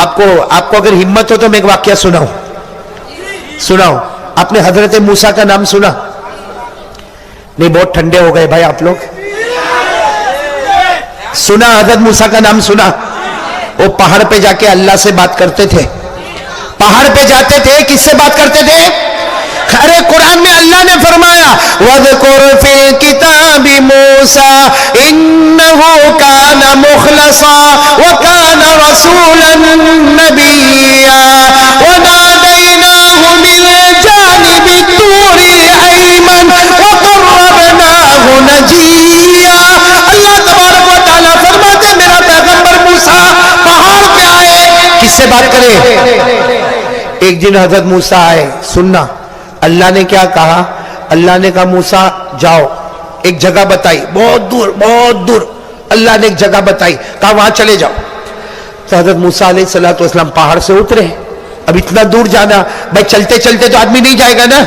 آپ کو اگر ہمت ہو تو میں ایک واقعہ سناؤں. آپ نے حضرت موسیٰ کا نام سنا؟ نہیں، بہت ٹھنڈے ہو گئے بھائی آپ لوگ. سنا؟ حضرت موسیٰ کا نام سنا؟ وہ پہاڑ پہ جا کے اللہ سے بات کرتے تھے. پہاڑ پہ جاتے تھے، کس سے بات کرتے تھے؟ ارے قرآن میں اللہ نے فرمایا وَاذْكُرْ فِي الْكِتَابِ مُوسَىٰ إِنَّهُ كَانَ مُخْلَصًا وَكَانَ رَسُولًا نَبِيًّا وَنَادَيْنَاهُ مِنْ جَانِبِ الطُّورِ الْأَيْمَنِ وَقَرَّبْنَاهُ نَجِيًّا. اللہ تبارک و تعالیٰ فرماتے میرا پیغمبر موسیٰ پہاڑ پہ آئے، کس سے بات کرے؟ ایک دن حضرت موسیٰ آئے. سننا اللہ نے کیا کہا؟ اللہ نے کہا موسیٰ جاؤ. ایک جگہ بتائی، بہت دور اللہ نے ایک جگہ بتائی، کہا وہاں چلے جاؤ. تو حضرت موسیٰ علیہ السلام پہاڑ سے اترے. اب اتنا دور جانا، بھائی چلتے چلتے تو آدمی نہیں جائے گا نا.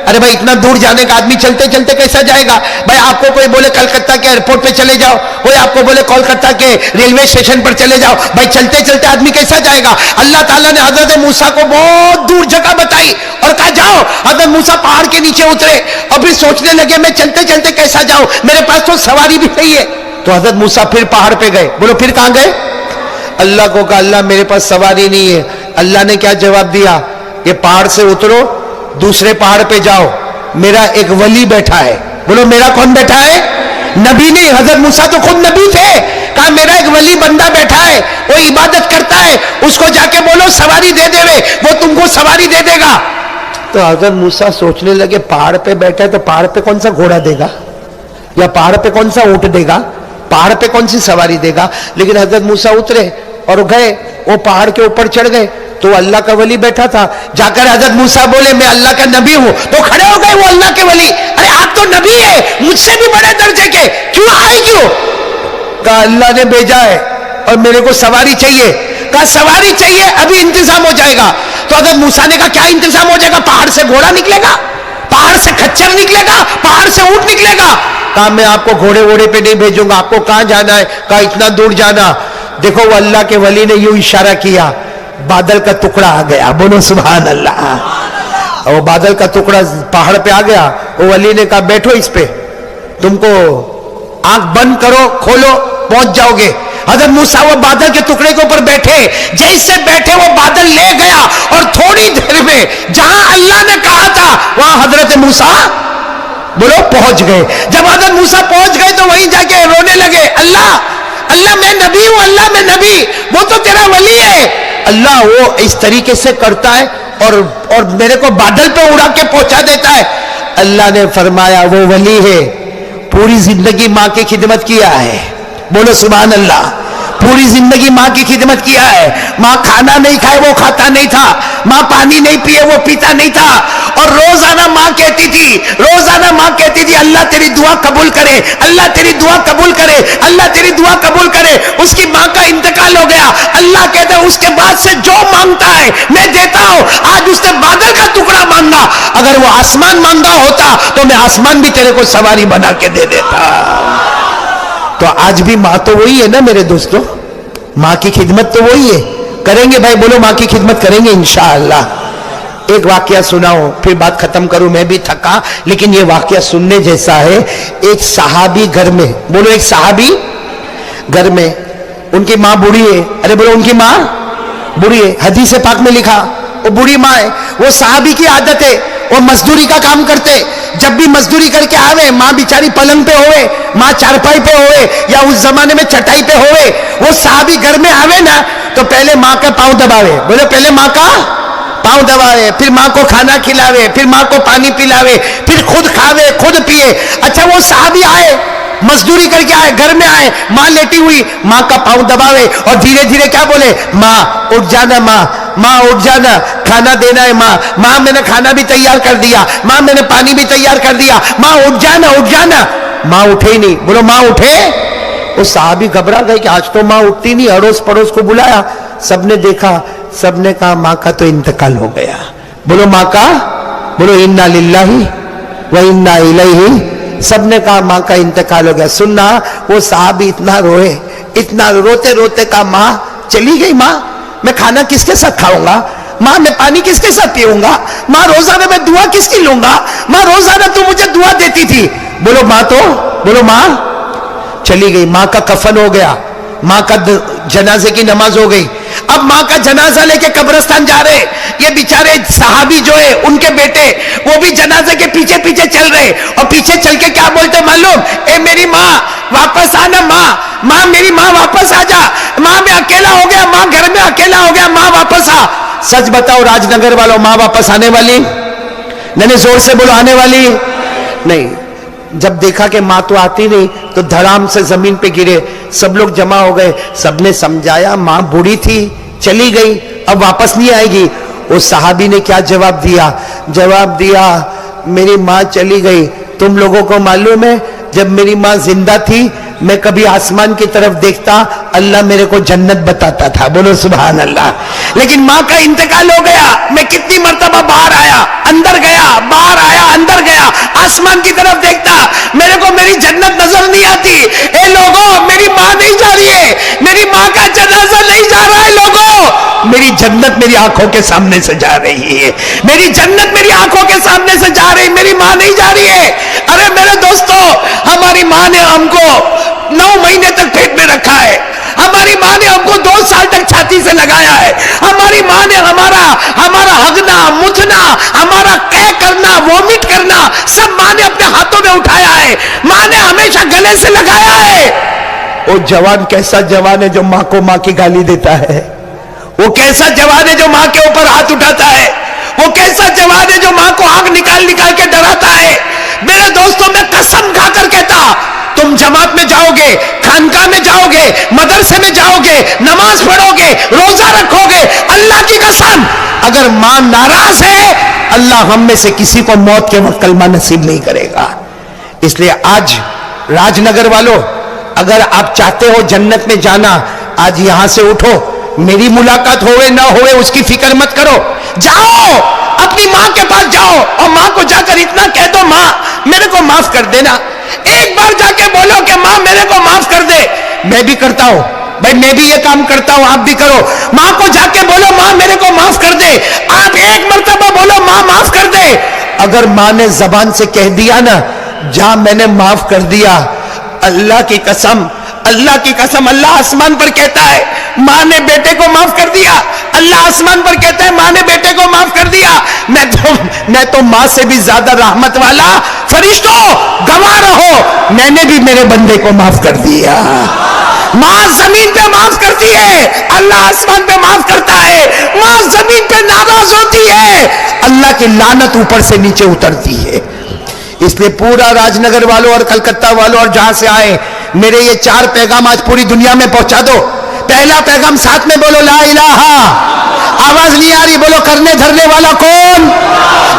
ارے بھائی اتنا دور جانے کا آدمی چلتے چلتے کیسا جائے گا؟ بھائی آپ کو کوئی بولے کلکتہ کے ایئرپورٹ پہ چلے جاؤ، کوئی آپ کو بولے کولکتہ کے ریلوے اسٹیشن پر چلے جاؤ، بھائی چلتے چلتے آدمی کیسا جائے گا؟ اللہ تعالیٰ نے حضرت موسیٰ کو بہت دور جگہ بتائی اور کہا جاؤ. حضرت موسیٰ پہاڑ کے نیچے اترے اور پھر سوچنے لگے میں چلتے چلتے کیسا جاؤں، میرے پاس تو سواری بھی نہیں ہے. تو حضرت موسیٰ پھر پہاڑ پہ گئے. بولو پھر کہاں گئے؟ اللہ کو کہا اللہ میرے پاس سواری نہیں ہے. اللہ نے کیا جواب دیا؟ یہ پہاڑ سے اترو، دوسرے پہاڑ پہ جاؤ، میرا ایک ولی بیٹھا ہے. بولو میرا کون بیٹھا ہے؟ نبی نہیں، حضرت موسیٰ تو خود نبی تھے. کہا میرا ایک ولی بندہ بیٹھا ہے، وہ عبادت کرتا ہے، اس کو جا کے بولو سواری دے دے، وہ تم کو سواری دے دے گا. تو حضرت موسیٰ سوچنے لگے پہاڑ پہ بیٹھا ہے تو پہاڑ پہ کون سا گھوڑا دے گا، یا پہاڑ پہ کون سا اونٹ دے گا، پہاڑ پہ کون سی سواری دے گا. لیکن حضرت موسیٰ اترے اور گئے، وہ پہاڑ کے اوپر چڑھ گئے تو اللہ کا ولی بیٹھا تھا. جا کر حضرت موسیٰ بولے میں اللہ کا نبی ہوں، تو کھڑے ہو گئے وہ اللہ کے ولی. ارے آپ تو نبی ہے، مجھ سے بھی بڑے درجے کے، کیوں آئے کیوں؟ کہا اللہ نے بھیجا ہے اور میرے کو سواری چاہیے. کہا سواری چاہیے، ابھی انتظام ہو جائے گا. تو حضرت موسیٰ نے کہا کیا انتظام ہو جائے گا؟ پہاڑ سے گھوڑا نکلے گا، پہاڑ سے کھچر نکلے گا، پہاڑ سے اونٹ نکلے گا. کہا میں آپ کو گھوڑے ووڑے پہ نہیں بھیجوں گا. آپ کو کہاں جانا ہے؟ کہا اتنا دور جانا. دیکھو وہ اللہ کے ولی نے یوں اشارہ کیا، بادل کا ٹکڑا آ گیا. بولو سبحان اللہ. وہ بادل کا ٹکڑا پہاڑ پہ آ گیا. وہ ولی نے کہا بیٹھو اس پہ، تم کو آنکھ بند کرو کھولو پہنچ جاؤ گے. حضرت موسیٰ وہ بادل کے ٹکڑے کے اوپر بیٹھے، جیسے بیٹھے وہ بادل لے گیا اور تھوڑی دیر میں جہاں اللہ نے کہا تھا وہاں حضرت موسیٰ بولو پہنچ گئے. جب حضرت موسیٰ پہنچ گئے تو وہیں جا کے رونے لگے، اللہ میں نبی ہوں، اللہ میں نبی، وہ تو تیرا ولی ہے. اللہ وہ اس طریقے سے کرتا ہے اور میرے کو بادل پہ اڑا کے پہنچا دیتا ہے. اللہ نے فرمایا وہ ولی ہے، پوری زندگی ماں کی خدمت کیا ہے. بولو سبحان اللہ. پوری زندگی ماں کی خدمت کیا ہے. ماں کھانا نہیں کھائے وہ کھاتا نہیں تھا، ماں پانی نہیں پیے وہ پیتا نہیں تھا. اور روزانہ ماں کہتی تھی اللہ تیری دعا قبول کرے، اللہ تیری دعا قبول کرے، اللہ تیری دعا قبول کرے. اس کی ماں کا انتقال ہو گیا. اللہ کہتے ہیں اس کے بعد سے جو مانگتا ہے میں دیتا ہوں. آج اس نے بادل کا ٹکڑا مانگا، اگر وہ آسمان مانگا ہوتا تو میں آسمان بھی تیرے کو سواری بنا کے دے دیتا. تو آج بھی ماں تو وہی ہے نا میرے دوستو، ماں کی خدمت تو وہی ہے. کریں گے بھائی، بولو ماں کی خدمت کریں گے انشاءاللہ. ایک واقعہ سناؤ پھر بات ختم کروں، میں بھی تھکا لیکن یہ واقعہ سننے جیسا ہے. ایک صحابی گھر میں، بولو ایک صحابی گھر میں، ان کی ماں بوڑھی ہے. ارے بولو ان کی ماں بوڑھی ہے. حدیث پاک میں لکھا وہ بوڑھی ماں ہے. وہ صحابی کی عادت ہے، وہ مزدوری کا کام کرتے. جب بھی مزدوری کر کے آوے، ماں بیچاری پلنگ پہ ہوئے، ماں چارپائی پہ ہوئے یا اس زمانے میں چٹائی پہ ہوئے، وہ صحابی گھر میں آوے نا تو پہلے ماں کا پاؤں دباوے. بولے پہلے ماں کا پاؤں دباوے، پھر ماں کو کھانا کھلاوے، پھر ماں کو پانی پلاوے، پھر خود کھاوے خود پیے. اچھا وہ صحابی آئے، مزدوری کر کے آئے، گھر میں آئے، ماں لیٹی ہوئی، ماں کا پاؤں دباوے اور دھیرے دھیرے کیا بولے، ماں اٹھ جانا، ماں اٹھ جانا، کھانا دینا ہے، ماں میں نے کھانا بھی تیار کر دیا، ماں میں نے پانی بھی تیار کر دیا، ماں اٹھ جانا. ماں اٹھے ہی نہیں. بولو ماں اٹھے. وہ صحابی گھبرا گئے کہ آج تو ماں اٹھتی نہیں. اڑوس پڑوس کو بلایا، سب نے دیکھا، سب نے کہا ماں کا تو انتقال ہو گیا. بولو ماں کا، بولو انا للہ و انا الیہ. سب نے کہا ماں کا انتقال ہو گیا. سننا وہ صحابی اتنا روئے، اتنا روتے روتے کہا ماں چلی گئی. میں کھانا کس کے ساتھ کھاؤں گا؟ ماں میں پانی کس کے ساتھ پیوں گا؟ ماں روزانہ میں دعا کس کی لوں گا؟ ماں روزانہ تو مجھے دعا دیتی تھی. بولو ماں تو بولو ماں چلی گئی. ماں کا کفن ہو گیا, ماں کا جنازے کی نماز ہو گئی. اب ماں کا جنازہ لے کے قبرستان جا رہے. یہ بیچارے صحابی جو ہے ان کے بیٹے وہ بھی جنازے کے پیچھے پیچھے چل رہے, اور پیچھے چل کے کیا بولتے معلوم؟ اے میری ماں واپس آنا, ماں میری ماں واپس آ جا, ماں میں اکیلا ہو گیا, ماں گھر میں اکیلا ہو گیا, ماں واپس آ. سچ بتاؤ راج نگر والوں, ماں واپس آنے والی؟ نہیں, زور سے بولو آنے والی نہیں. جب دیکھا کہ ماں تو آتی نہیں تو دھڑام سے زمین پہ گرے. سب لوگ جمع ہو گئے, سب نے سمجھایا ماں بوڑھی تھی چلی گئی اب واپس نہیں آئے گی. اس صحابی نے کیا جواب دیا؟ جواب دیا میری ماں چلی گئی. تم لوگوں کو معلوم ہے جب میری ماں زندہ تھی میں کبھی آسمان کی طرف دیکھتا اللہ میرے کو جنت بتاتا تھا. بولو سبحان اللہ. لیکن ماں کا انتقال ہو گیا. میں کتنی مرتبہ باہر آیا اندر گیا, باہر آیا اندر گیا, آسمان کی طرف دیکھتا, میرے کو میری جنت نظر نہیں آتی. اے لوگوں میری ماں نہیں جا رہی ہے, میری ماں کا جنازہ نہیں جا رہا ہے. لوگوں میری جنت میری آنکھوں کے سامنے سے جا رہی ہے, میری جنت میری آنکھوں کے سامنے سے جا رہی, میری ماں نہیں جا رہی ہے. ارے میرے دوستو, ہماری ماں نے ہم کو 9 مہینے تک پیٹ میں رکھا ہے, ہماری ماں نے ہم کو 2 سال تک چھاتی سے لگایا ہے, ہماری ماں نے ہمارا ہگنا متنا ہمارا قے کرنا وومٹ کرنا سب ماں نے اپنے ہاتھوں میں اٹھایا ہے, ماں نے ہمیشہ گلے سے لگایا ہے. وہ جوان کیسا جوان ہے جو ماں کو ماں کی گالی دیتا ہے؟ وہ کیسا جوان ہے جو ماں کے اوپر ہاتھ اٹھاتا ہے؟ وہ کیسا جوان ہے جو ماں کو آنکھ نکال نکال کے ڈراتا ہے؟ میرے دوستوں میں قسم کھا کر کہتا, تم جماعت میں جاؤ گے, خانقاہ میں جاؤ گے, مدرسے میں جاؤ گے, نماز پڑھو گے, روزہ رکھو گے, اللہ کی قسم اگر ماں ناراض ہے اللہ ہم میں سے کسی کو موت کے وقت کلمہ نصیب نہیں کرے گا. اس لیے آج راج نگر والوں اگر آپ چاہتے ہو جنت میں جانا, آج یہاں سے اٹھو. میری ملاقات ہوئے نہ ہوئے اس کی فکر مت کرو, جاؤ اپنی ماں کے پاس جاؤ اور ماں کو جا کر اتنا کہہ دو ماں میرے کو معاف کر دینا. ایک بار جا کے بولو کہ ماں میرے کو معاف کر دے. میں بھی کرتا ہوں بھائی, میں بھی یہ کام کرتا ہوں, آپ بھی کرو. ماں کو جا کے بولو ماں میرے کو معاف کر دے. آپ ایک مرتبہ بولو ماں معاف کر دے. اگر ماں نے زبان سے کہہ دیا نا جا میں نے معاف کر دیا, اللہ کی قسم اللہ آسمان پر کہتا ہے ماں نے بیٹے کو معاف کر دیا. اللہ آسمان پر کہتا ہے ماں نے بیٹے کو معاف کر دیا. میں تو ماں سے بھی زیادہ رحمت والا. فرشتوں گواہ رہو, میں نے بھی میرے بندے کو معاف کر دیا. ماں زمین پہ معاف کرتی ہے, اللہ آسمان پہ معاف کرتا ہے. ماں زمین پہ ناراض ہوتی ہے, اللہ کی لعنت اوپر سے نیچے اترتی ہے. اس لیے پورا راج نگر والوں اور کلکتہ والوں اور جہاں سے آئے, میرے یہ 4 پیغام آج پوری دنیا میں پہنچا دو. پہلا پیغام ساتھ میں بولو لا الہ, آواز نہیں آ رہی, بولو کرنے دھرنے والا کون؟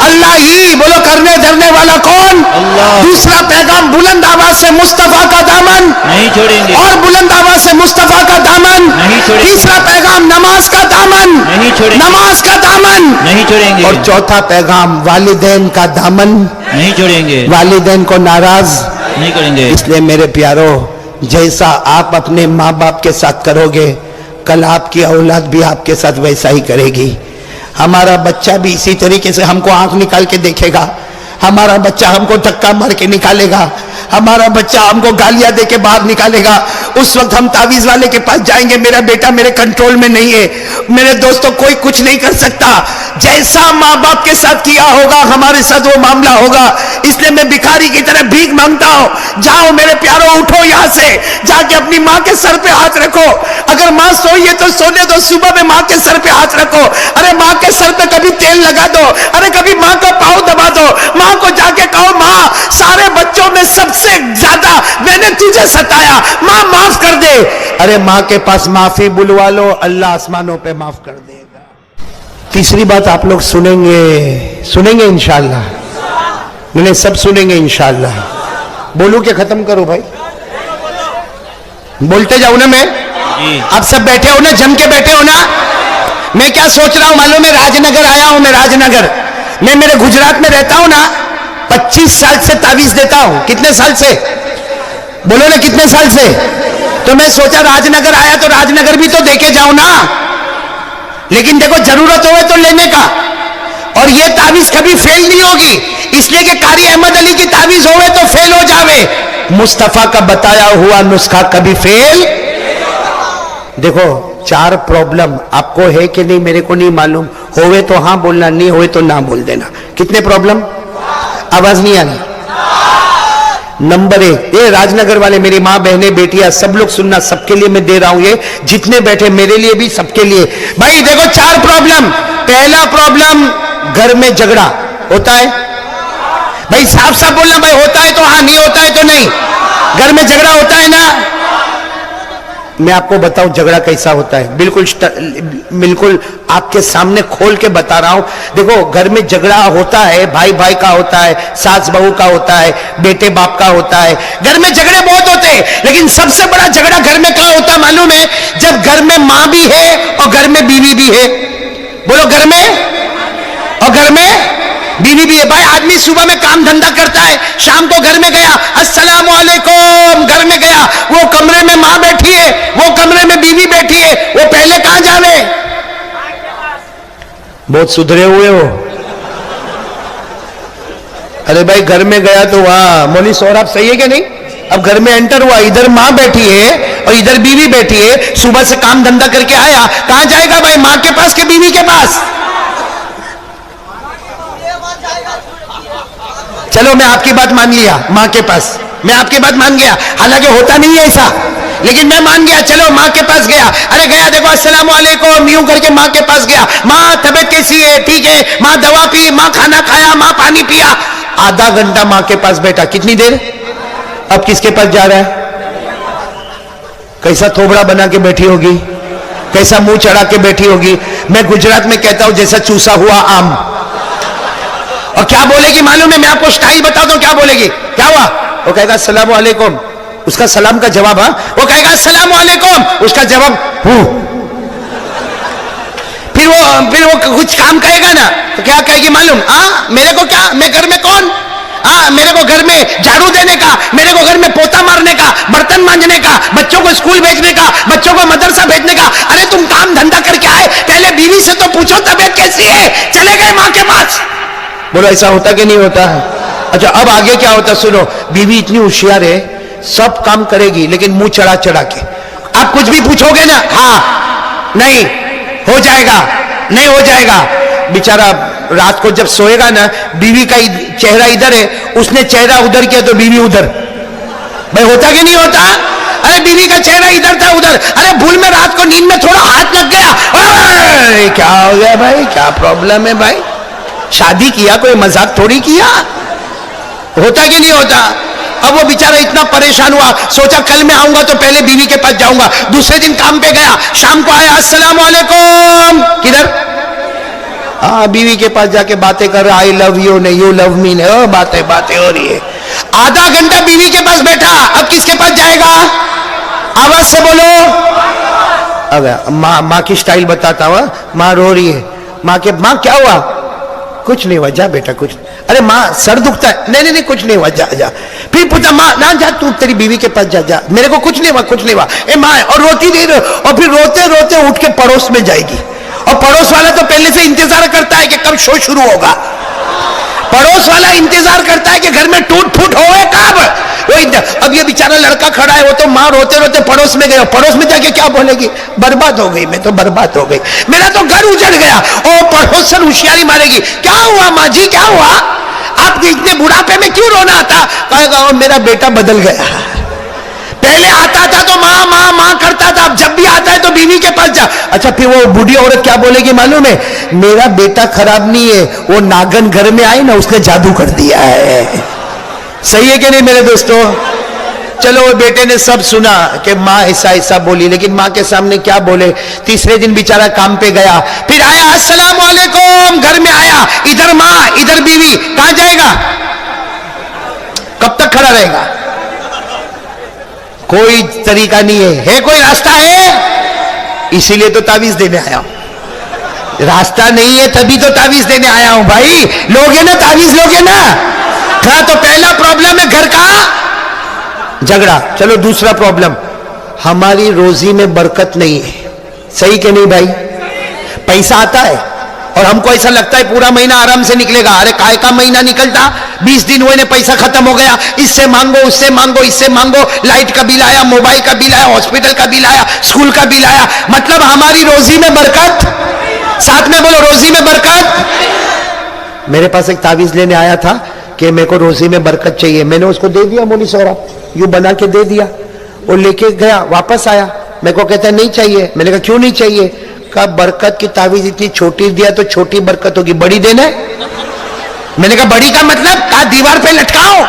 اللہ ہی. بولو کرنے دھرنے والا کون؟ اللہ. دوسرا پیغام بلند آواز سے مصطفیٰ کا دامن نہیں چھوڑیں گے, اور بلند آواز سے مصطفیٰ کا دامن نہیں چھوڑیں گے. تیسرا پیغام نماز کا دامن نہیں چھوڑیں گے, نماز کا دامن نہیں چھوڑیں گے. اور چوتھا پیغام والدین کا دامن نہیں چھوڑیں گے, والدین کو ناراض نہیں کریں گے. اس لیے میرے پیارو, جیسا آپ اپنے ماں باپ کے ساتھ کرو گے کل آپ کی اولاد بھی آپ کے ساتھ ویسا ہی کرے گی. ہمارا بچہ بھی اسی طریقے سے ہم کو آنکھ نکال کے دیکھے گا, ہمارا بچہ ہم کو دھکا مار کے نکالے گا, ہمارا بچہ ہم کو گالیاں دے کے باہر نکالے گا. اس وقت ہم تعویذ والے کے پاس جائیں گے, میرا بیٹا میرے کنٹرول میں نہیں ہے. میرے دوستوں کوئی کچھ نہیں کر سکتا, جیسا ماں باپ کے ساتھ کیا ہوگا ہمارے ساتھ وہ معاملہ ہوگا. اس لیے میں بھکاری کی طرح بھیک مانگتا ہوں, جاؤ میرے پیاروں, اٹھو یہاں سے, جا کے اپنی ماں کے سر پہ ہاتھ رکھو. اگر ماں سوئی ہے تو سونے دو, صبح میں ماں کے سر پہ ہاتھ رکھو. ارے ماں کے سر پہ کبھی تیل لگا دو, ارے کبھی ماں کا پاؤں دبا دو. ماں کو جا کے کہو ماں سارے بچوں میں سب سے زیادہ میں نے تجھے ستایا, ماں معاف کر دے. ارے ماں کے پاس معافی بلوا لو, اللہ آسمانوں پہ معاف کر دے گا. تیسری بات آپ لوگ سنیں گے انشاءاللہ, میں سب سنیں گے انشاءاللہ. بولوں کہ ختم کرو بھائی؟ بولتے جاؤ نا. میں آپ سب بیٹھے ہو نا, جم کے بیٹھے ہو نا. میں کیا سوچ رہا ہوں معلوم ہے, راج نگر آیا ہوں میں. راج نگر میں میرے گجرات میں رہتا ہوں نا, 25 سال سے تعویذ دیتا ہوں. کتنے سال سے؟ بولو نا کتنے سال سے. تو میں سوچا راج نگر آیا تو راج نگر بھی تو دیکھے جاؤں نا. لیکن دیکھو ضرورت ہوئے تو لینے کا. اور یہ تعویذ کبھی فیل نہیں ہوگی, اس لیے کہ قاری احمد علی کی تعویذ ہوئے تو فیل ہو جاوے. مصطفیٰ کا بتایا ہوا نسخہ کبھی فیل. دیکھو 4 پرابلم آپ کو ہے کہ نہیں میرے کو نہیں معلوم, ہوئے تو ہاں بولنا, نہیں ہوئے تو نہ بول دینا. کتنے پرابلم؟ آواز نہیں آ رہی. نمبر 1, یہ راج نگر والے میری ماں بہنیں بیٹیاں سب لوگ سننا, سب کے لیے میں دے رہا ہوں, یہ جتنے بیٹھے میرے لیے بھی سب کے لیے. بھائی دیکھو 4 پرابلم. پہلا پرابلم گھر میں جھگڑا ہوتا ہے. بھائی صاف صاف بولنا, بھائی ہوتا ہے تو ہاں, نہیں ہوتا ہے تو نہیں. گھر میں جھگڑا ہوتا ہے نا. میں آپ کو بتاؤں جھگڑا کیسا ہوتا ہے, بالکل آپ کے سامنے کھول کے بتا رہا ہوں. دیکھو گھر میں جھگڑا ہوتا ہے, بھائی بھائی کا ہوتا ہے, ساس بہو کا ہوتا ہے, بیٹے باپ کا ہوتا ہے. گھر میں جھگڑے بہت ہوتے ہیں, لیکن سب سے بڑا جھگڑا گھر میں کہاں ہوتا ہے معلوم ہے؟ جب گھر میں ماں بھی ہے اور گھر میں بیوی بھی ہے. بولو گھر میں اور گھر میں بیوی بھی ہے. بھائی آدمی صبح میں کام دھندا کرتا ہے, شام کو گھر میں گیا, السلام علیکم, گھر میں گیا, وہ کمرے میں ماں بیٹھی ہے, وہ کمرے میں بیوی بیٹھی ہے, وہ پہلے کہاں جاوے؟ بہت سدھرے ہوئے ہو. ارے بھائی گھر میں گیا تو وہاں مولوی سوراب صحیح ہے کہ نہیں؟ اب گھر میں انٹر ہوا, ادھر ماں بیٹھی ہے اور ادھر بیوی بیٹھی ہے, صبح سے کام دھندا کر کے آیا, کہاں جائے گا بھائی؟ ماں کے پاس کہ بیوی کے پاس؟ چلو میں آپ کی بات مان لیا, ماں کے پاس. میں آپ کی بات مان گیا, حالانکہ ہوتا نہیں ہے ایسا, لیکن میں مان گیا. چلو ماں کے پاس گیا, ارے گیا دیکھو السلام علیکم یوں کر کے ماں کے پاس گیا. ماں طبیعت کیسی ہے؟ ٹھیک ہے. ماں دوا پی, ماں کھانا کھایا, ماں پانی پیا. آدھا گھنٹہ ماں کے پاس بیٹھا, کتنی دیر؟ اب کس کے پاس جا رہا ہے؟ کیسا تھوبڑا بنا کے بیٹھی ہوگی, کیسا منہ چڑھا کے بیٹھی ہوگی. میں گجرات میں کہتا ہوں جیسا چوسا ہوا آم. اور کیا بولے گی معلوم ہے؟ میں آپ کو سٹائل بتاتا ہوں کیا بولے گی. کیا ہوا؟ وہ کہے گا السلام علیکم, اس کا سلام کا جواب, ہاں وہ کہے گا السلام علیکم, اس کا جواب ہوں. پھر وہ کچھ کام کہے گا نا تو کیا کہے گی معلوم؟ ہاں میرے کو کیا, میں گھر میں کون, ہاں میرے کو گھر میں جھاڑو دینے کا, میرے کو گھر میں پوتا مارنے کا, برتن مانجنے کا, بچوں کو اسکول بھیجنے کا, بچوں کو مدرسہ بھیجنے کا. ارے تم کام دھندا کر کے آئے, پہلے بیوی سے تو پوچھو طبیعت کیسی ہے. چلے گئے ماں کے پاس. بولو ایسا ہوتا کہ نہیں ہوتا ہے؟ اچھا اب آگے کیا ہوتا سنو. بیوی اتنی ہوشیار ہے, سب کام کرے گی لیکن منہ چڑھا چڑھا کے. آپ کچھ بھی پوچھو گے نا, ہاں نہیں ہو جائے گا, نہیں ہو جائے گا. بیچارہ رات کو جب سوئے گا نا, بیوی کا چہرہ ادھر ہے, اس نے چہرہ ادھر کیا تو بیوی ادھر. بھائی ہوتا کہ نہیں ہوتا؟ ارے بیوی کا چہرہ ادھر تھا ادھر, ارے بھول میں رات کو نیند میں تھوڑا ہاتھ لگ گیا, کیا ہو گیا بھائی, کیا پرابلم ہے بھائی؟ شادی کیا, کوئی مذاق تھوڑی کیا. ہوتا کہ نہیں ہوتا؟ اب وہ بیچارہ اتنا پریشان ہوا, سوچا کل میں آؤں گا تو پہلے بیوی کے پاس جاؤں گا. دوسرے دن کام پہ گیا, شام کو آیا, السلام علیکم, کدھر؟ ہاں بیوی کے پاس جا کے باتیں کر رہا, آئی لو یو نہیں, یو لو می نہیں, باتیں ہو رہی ہے. آدھا گھنٹہ بیوی کے پاس بیٹھا, اب کس کے پاس جائے گا؟ آواز سے بولو. ماں کی سٹائل بتاتا ہوں. ماں رو رہی ہے, ماں کیا ہوا؟ کچھ نہیں ہوا, جا بیٹا کچھ. ارے ماں سر دکھتا ہے, نہیں کچھ نہیں ہوا, جا جا. پھر پوچھا ماں نہ جا, تو تیری بیوی کے پاس جا, میرے کو کچھ نہیں ہوا, کچھ نہیں ہوا. اے ماں, اور روتی نہیں, اور پھر روتے روتے اٹھ کے پڑوس میں جائے گی. اور پڑوس والا تو پہلے سے انتظار کرتا ہے کہ کب شو شروع ہوگا. پڑوس والا انتظار کرتا ہے کہ گھر میں ٹوٹ پھوٹ ہوئے کب. اب یہ بیچارہ لڑکا کھڑا ہے, وہ تو ماں روتے روتے پڑوس میں گیا, پڑوس میں جا کے کیا بولے گی؟ برباد ہو گئی, میں تو برباد ہو گئی, میرا تو گھر اجڑ گیا. اور پڑوسن ہوشیاری مارے گی, کیا ہوا ماں جی, کیا ہوا؟ آپ اتنے بڑھاپے میں کیوں رونا آتا؟ کہے گا میرا بیٹا بدل گیا, پہلے آتا تھا تو ماں ماں ماں کرتا تھا, اب جب بھی آتا ہے تو بیوی کے پاس جا. اچھا پھر وہ بوڑھی عورت کیا بولے گی معلوم ہے؟ میرا بیٹا خراب نہیں ہے, وہ ناگن گھر میں آئی نا, اس نے جادو کر دیا ہے. صحیح ہے کہ نہیں میرے دوستو؟ چلو وہ بیٹے نے سب سنا کہ ماں ایسا بولی, لیکن ماں کے سامنے کیا بولے. تیسرے دن بیچارہ کام پہ گیا, پھر آیا, السلام علیکم, گھر میں آیا, ادھر ماں ادھر بیوی, کہاں جائے گا؟ کب تک کھڑا رہے گا؟ کوئی طریقہ نہیں ہے کوئی راستہ ہے؟ اسی لیے تو تعویذ دینے آیا ہوں. راستہ نہیں ہے تبھی تو تعویذ دینے آیا ہوں بھائی. لوگے نا تعویذ, لوگے نا. ہاں تو پہلا پرابلم ہے گھر کا جھگڑا. چلو دوسرا پرابلم, ہماری روزی میں برکت نہیں ہے. صحیح کہ نہیں بھائی؟ پیسہ آتا ہے اور ہم کو ایسا لگتا ہے پورا مہینہ آرام سے نکلے گا. ارے کائے کا مہینہ نکلتا, 20 دن ہوئے نے پیسہ ختم ہو گیا, اس سے مانگو, اس سے مانگو, اس سے مانگو, لائٹ کا بل آیا, موبائل کا بل آیا, ہاسپٹل کا بل آیا, اسکول کا بل آیا. مطلب ہماری روزی میں برکت, ساتھ میں بولو روزی میں برکت. میرے پاس ایک تعویذ لینے آیا تھا کہ میرے کو روزی میں برکت چاہیے, میں نے اس کو دے دیا, مولوی صاحب یوں بنا کے دے دیا. وہ لے کے گیا, واپس آیا, میرے کو کہتا ہے نہیں چاہیے. میں نے کہا کیوں نہیں چاہیے؟ کہا برکت کی تعویذ اتنی چھوٹی دیا تو چھوٹی برکت ہوگی, بڑی دینا ہے. میں نے کہا بڑی کا مطلب؟ کہا دیوار پہ لٹکاؤ.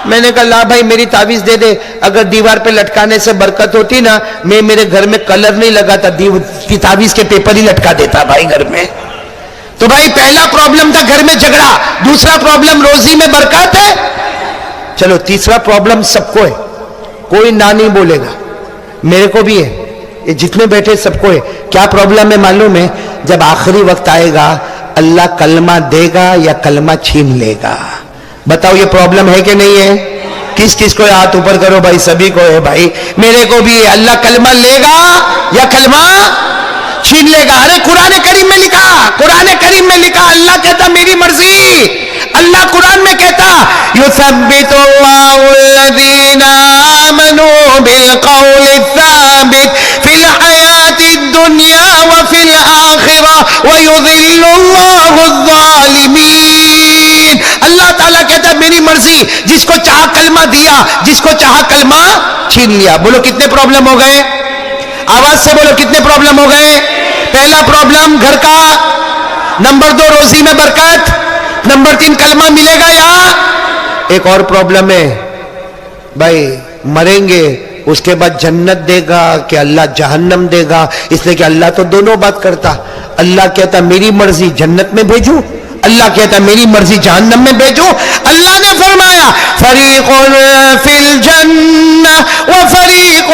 میں نے کہا لا بھائی میری تعویذ دے دے, اگر دیوار پہ لٹکانے سے برکت ہوتی نا, میں میرے گھر میں کلر نہیں لگاتا, تعویذ کے پیپر ہی لٹکا دیتا بھائی گھر میں. تو بھائی پہلا پرابلم تھا گھر میں جھگڑا, دوسرا پرابلم روزی میں برکت ہے. چلو تیسرا پرابلم سب کو ہے, کوئی نہ نہیں بولے گا, میرے کو بھی ہے, یہ جتنے بیٹھے سب کو ہے. کیا پرابلم ہے معلوم ہے؟ جب آخری وقت آئے گا اللہ کلمہ دے گا یا کلمہ چھین لے گا؟ بتاؤ یہ پرابلم ہے کہ نہیں ہے؟ کس کس کو ہاتھ اوپر کرو بھائی, سبھی کو ہے بھائی, میرے کو بھی ہے. اللہ کلمہ لے گا یا کلمہ چھین لے گا؟ ارے قرآن کریم میں لکھا, قرآن کریم میں لکھا, اللہ کہتا میری مرضی. اللہ قرآن میں کہتا یثبت اللہ الذین آمنوا بالقول الثابت فی الحیات الدنیا وفی الآخرہ ویذل اللہ الظالمین. اللہ تعالیٰ کہتا میری مرضی, جس کو چاہا کلمہ دیا, جس کو چاہا کلمہ چھین لیا. بولو کتنے پرابلم ہو گئے؟ آواز سے بولو کتنے پرابلم ہو گئے؟ پہلا پرابلم گھر کا, نمبر 2 روزی میں برکت, نمبر 3 کلمہ ملے گا. یا ایک اور پرابلم ہے بھائی, مریں گے اس کے بعد جنت دے گا کہ اللہ جہنم دے گا؟ اس لیے کہ اللہ تو دونوں بات کرتا. اللہ کہتا میری مرضی جنت میں بھیجوں, اللہ کہتا میری مرضی جہنم میں بھیجوں. اللہ نے فرمایا فریق فی الجنہ وفریق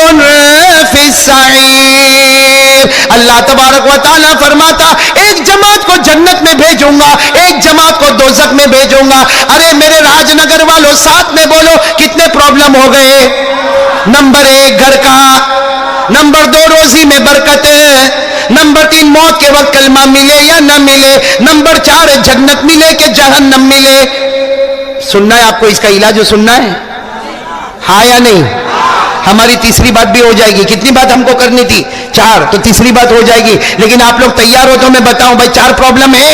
فی السعیر. اللہ تبارک و تعالیٰ فرماتا ایک جماعت کو جنت میں بھیجوں گا, ایک جماعت کو دوزخ میں بھیجوں گا. ارے میرے راج نگر والوں ساتھ میں بولو کتنے پرابلم ہو گئے؟ نمبر 1 گھر کا, نمبر 2 روزی میں برکت, نمبر 3 موت کے وقت کلمہ ملے یا نہ ملے, نمبر 4 جنت ملے کہ جہنم ملے. سننا ہے آپ کو اس کا علاج سننا ہے, ہاں یا نہیں؟ ہماری تیسری بات بھی ہو جائے گی. کتنی بات ہم کو کرنی تھی؟ 4, تو تیسری بات ہو جائے گی. لیکن آپ لوگ تیار ہو تو میں بتاؤں بھائی 4 پرابلم ہے.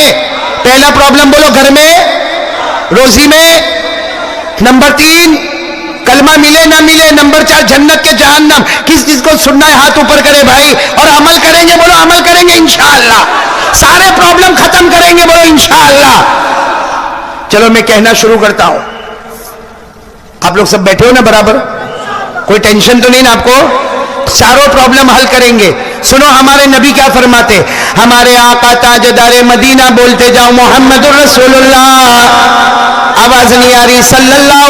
پہلا پرابلم بولو گھر میں, روزی میں, نمبر 3 کلمہ ملے نہ ملے, نمبر 4 جنت کے جہنم. کس چیز کو سننا ہے ہاتھ اوپر کرے بھائی, اور عمل کریں گے. بولو عمل کریں گے انشاءاللہ, سارے پرابلم ختم کریں گے. بولو انشاءاللہ. چلو میں کہنا شروع کرتا ہوں. آپ لوگ سب بیٹھے ہو نا برابر؟ کوئی ٹینشن تو نہیں نا آپ کو؟ چاروں پرابلم حل کریں گے. سنو ہمارے نبی کیا فرماتے, ہمارے آقا تاجدار مدینہ, بولتے جاؤ محمد الرسول اللہ. آواز نہیں آ رہی؟ صلی اللہ.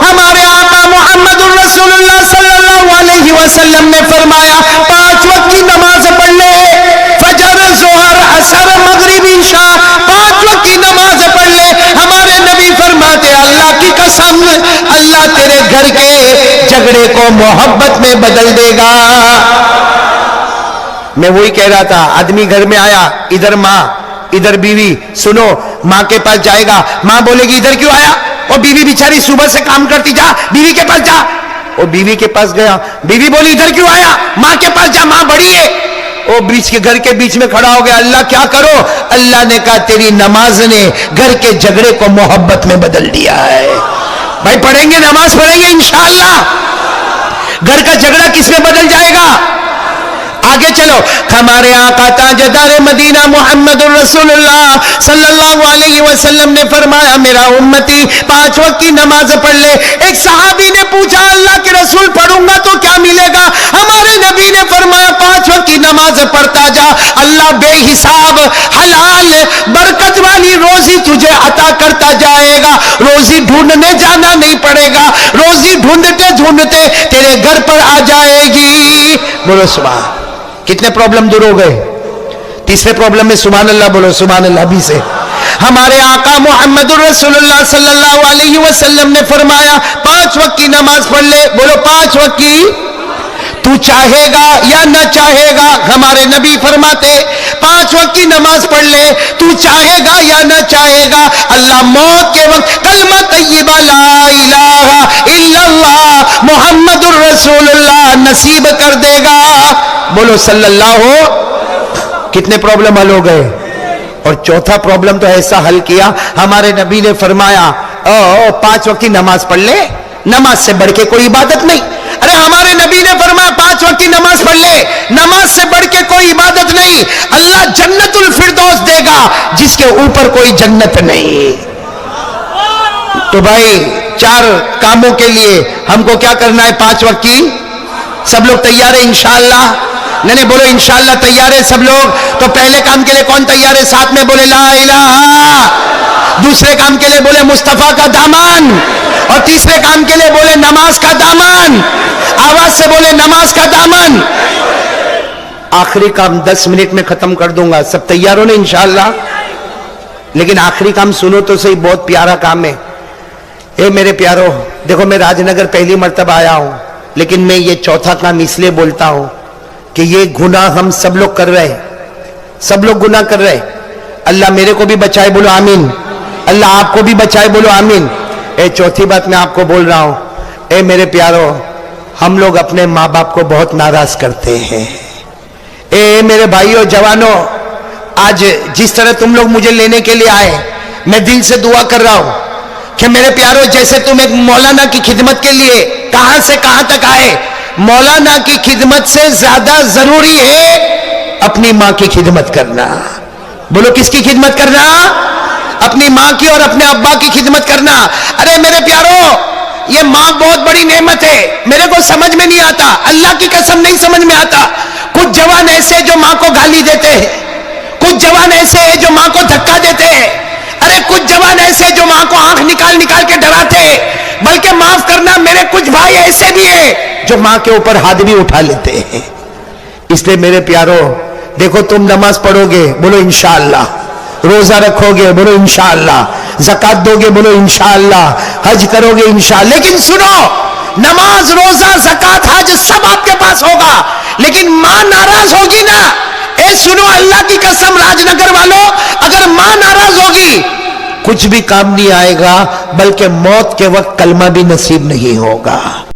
ہمارے آقا محمد الرسول اللہ صلی اللہ علیہ وسلم نے فرمایا 5 وقت کی نماز پڑھ لے, فجر, ظہر, عصر, مغرب, عشاء, 5 وقت کی نماز پڑھ لے. ہمارے نبی فرماتے اللہ کی قسم اللہ تیرے گھر کے جھگڑے کو محبت میں بدل دے گا. میں وہی کہہ رہا تھا, آدمی گھر میں آیا, ادھر ماں ادھر بیوی. سنو, ماں کے پاس جائے گا, ماں بولے گی ادھر کیوں آیا؟ اور بیوی بیچاری صبح سے کام کرتی, جا بیوی کے پاس جا. اور بیوی کے پاس گیا, بیوی بولی ادھر کیوں آیا؟ ماں کے پاس جا, ماں بڑی ہے. وہ بیچ کے گھر کے بیچ میں کھڑا ہو گیا. اللہ کیا کرو؟ اللہ نے کہا تیری نماز نے گھر کے جھگڑے کو محبت میں بدل دیا ہے. بھائی پڑھیں گے, نماز پڑھیں گے انشاءاللہ, گھر کا جھگڑا کس میں بدل جائے گا؟ آگے چلو. ہمارے آقا تاجدار مدینہ محمد الرسول اللہ صلی اللہ علیہ وسلم نے فرمایا میرا امتی 5 وقت کی نماز پڑھ لے. ایک صحابی نے پوچھا اللہ کے رسول پڑھوں گا تو کیا ملے گا؟ ہمارے نبی نے فرمایا 5 وقت کی نماز پڑھتا جا, اللہ بے حساب حلال برکت والی روزی تجھے عطا کرتا جائے گا. روزی ڈھونڈنے جانا نہیں پڑے گا, روزی ڈھونڈتے ڈھونڈتے تیرے گھر پر آ جائے گی. بولو سبحان. کتنے پرابلم دور ہو گئے؟ تیسرے پرابلم میں سبحان اللہ بولو, سبحان اللہ بھی سے. ہمارے آقا محمد الرسول اللہ صلی اللہ علیہ وسلم نے فرمایا 5 وقت کی نماز پڑھ لے. بولو 5 وقت کی. تو چاہے گا یا نہ چاہے گا، ہمارے نبی فرماتے 5 وقت کی نماز پڑھ لے، تو چاہے گا یا نہ چاہے گا، اللہ موت کے وقت کلمہ طیبہ لا الہ الا اللہ محمد الرسول اللہ نصیب کر دے گا۔ بولو صلی اللہ۔ کتنے پرابلم حل ہو گئے؟ اور چوتھا پرابلم تو ایسا حل کیا، ہمارے نبی نے فرمایا 5 وقت کی نماز پڑھ لے، نماز سے بڑھ کے کوئی عبادت نہیں۔ ارے ہمارے نبی نے فرمایا 5 وقت کی نماز پڑھ لے، نماز سے بڑھ کے کوئی عبادت نہیں، اللہ جنت الفردوس دے گا جس کے اوپر کوئی جنت نہیں۔ تو بھائی 4 کاموں کے لیے ہم کو کیا کرنا ہے؟ 5 وقت کی۔ سب لوگ تیار ہیں انشاءاللہ؟ نہیں بولو انشاءاللہ تیار ہے سب لوگ؟ تو پہلے کام کے لیے کون تیار ہے؟ ساتھ میں بولے لا الہ۔ دوسرے کام کے لیے بولے مصطفیٰ کا دامن، اور تیسرے کام کے لیے بولے نماز کا دامن۔ آواز سے بولے نماز کا دامن۔ آخری کام 10 منٹ میں ختم کر دوں گا، سب تیار ہو نا انشاءاللہ؟ لیکن آخری کام سنو تو صحیح، بہت پیارا کام ہے۔ اے میرے پیارو، دیکھو میں راج نگر پہلی مرتبہ آیا ہوں، لیکن میں یہ چوتھا کام اس لیے بولتا ہوں کہ یہ گناہ ہم سب لوگ کر رہے ہیں، سب لوگ گناہ کر رہے ہیں۔ اللہ میرے کو بھی بچائے، بولو آمین۔ اللہ آپ کو بھی بچائے، بولو آمین۔ اے چوتھی بات میں آپ کو بول رہا ہوں، اے میرے پیارو، ہم لوگ اپنے ماں باپ کو بہت ناراض کرتے ہیں۔ اے میرے بھائیوں جوانوں، آج جس طرح تم لوگ مجھے لینے کے لیے آئے، میں دل سے دعا کر رہا ہوں کہ میرے پیارو، جیسے تم ایک مولانا کی خدمت کے لیے کہاں سے کہاں تک آئے، مولانا کی خدمت سے زیادہ ضروری ہے اپنی ماں کی خدمت کرنا۔ بولو کس کی خدمت کرنا؟ اپنی ماں کی اور اپنے ابا کی خدمت کرنا۔ ارے میرے پیارو، یہ ماں بہت بڑی نعمت ہے، میرے کو سمجھ میں نہیں آتا، اللہ کی قسم نہیں سمجھ میں آتا۔ کچھ جوان ایسے جو ماں کو گالی دیتے ہیں، کچھ جوان ایسے ہیں جو ماں کو دھکا دیتے ہیں، ارے کچھ جوان ایسے جو ماں کو آنکھ نکال نکال کے ڈراتے ہیں، بلکہ معاف کرنا میرے کچھ بھائی ایسے بھی ہیں جو ماں کے اوپر ہاتھ بھی اٹھا لیتے ہیں۔ اس لیے میرے پیارو دیکھو، تم نماز پڑھو گے، بولو انشاءاللہ، روزہ رکھو گے، بولو انشاءاللہ، زکات دو گے، بولو انشاءاللہ، حج کرو گے انشاءاللہ، لیکن سنو، نماز روزہ زکات حج سب آپ کے پاس ہوگا، لیکن ماں ناراض ہوگی نا، اے سنو اللہ کی قسم راج نگر والوں، اگر ماں ناراض ہوگی کچھ بھی کام نہیں آئے گا، بلکہ موت کے وقت کلمہ بھی نصیب نہیں ہوگا۔